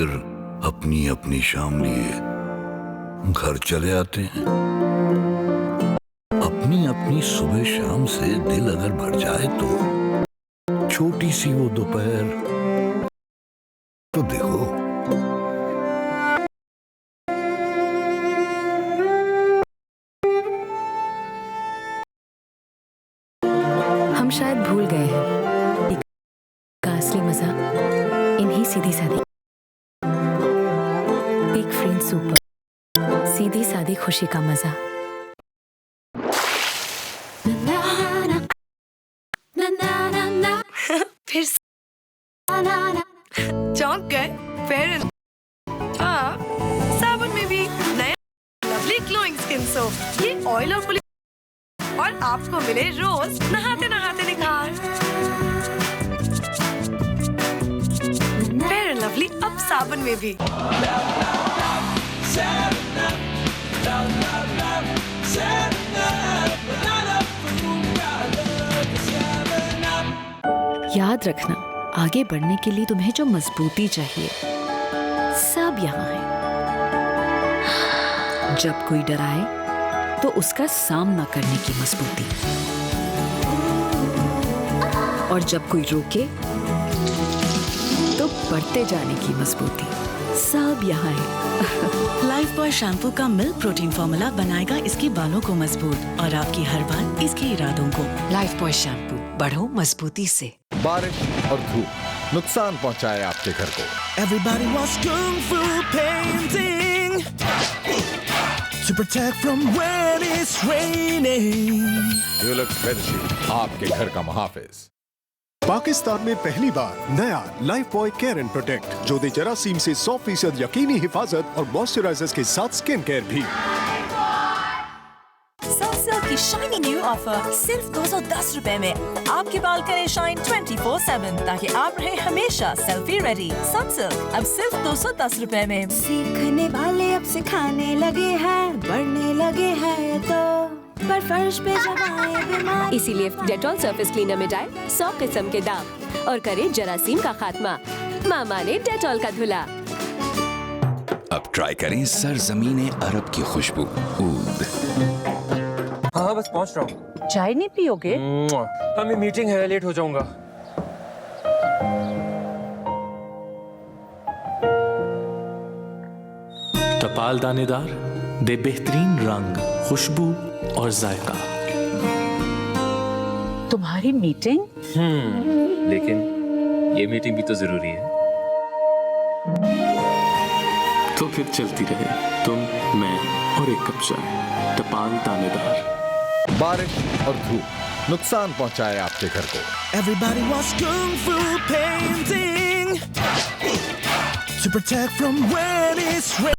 फिर अपनी अपनी शाम लिए घर चले आते हैं। अपनी अपनी सुबह शाम से दिल अगर भर जाए तो छोटी सी वो दोपहर तो देखो। हम शायद भूल गए हैं का असली मजा इन्हीं सीधी सादी एक फ्रेंड सुपर सीधी सादी खुशी का मजा। फिर चौंक गए। फिर हाँ, साबुन में भी नया लवली ग्लोइंग स्किन सोप। ये ऑयल और आपको मिले रोज नहाते नहाते निखार। फेयर लवली अब साबुन में भी। याद रखना, आगे बढ़ने के लिए तुम्हें जो मजबूती चाहिए सब यहाँ है। जब कोई डराए तो उसका सामना करने की मजबूती, और जब कोई रोके तो बढ़ते जाने की मजबूती, सब यहाँ है। लाइफ बॉय शैम्पू का मिल्क प्रोटीन फॉर्मूला बनाएगा इसके बालों को मजबूत और आपकी हर बात इसके इरादों को। लाइफ बॉय शैम्पू, बढ़ो मजबूती से। बारिश और धूप नुकसान पहुंचाए आपके घर को। Everybody wants kung fu painting to protect from when it's raining. Dulux bedsheet, आपके घर का मुहाफिज। पाकिस्तान में पहली बार नया life boy care and protect, जो दे जरासीम से 100% यकीनी हिफाजत और मॉइस्चराइजर्स के साथ स्किन केयर भी। सनसिल्क की शाइनी न्यू ऑफर सिर्फ 210 रुपए में। आपके बाल करें शाइन 24/7 ताकि आप रहे हमेशा सेल्फी रेडी। सनसिल्क अब सिर्फ 210 रुपए में। सीखने वाले अब सिखाने लगे हैं, बढ़ने लगे हैं तो पर फर्श पे जब आए बीमारी। इसीलिए डेटॉल सरफेस क्लीनर में डाल 100 किस्म के दाग और करे जरासीम का खात्मा। मामा ने डेटॉल का धुला। अब ट्राई करें सरजमीने अरब की खुशबू ऊद। हाँ बस पहुंच रहा हूँ। चाय नहीं पियोगे? हमें मीटिंग है, लेट हो जाऊंगा। टपाल दानेदार दे बेहतरीन रंग, खुशबू और जायका। तुम्हारी मीटिंग? लेकिन ये मीटिंग भी तो जरूरी है। तो फिर चलती रहे, तुम, मैं और एक कप चाय। टपाल दानेदार। बारिश और धूप नुकसान पहुंचाए आपके घर को। Everybody wants kung fu painting to protect from when it's raining.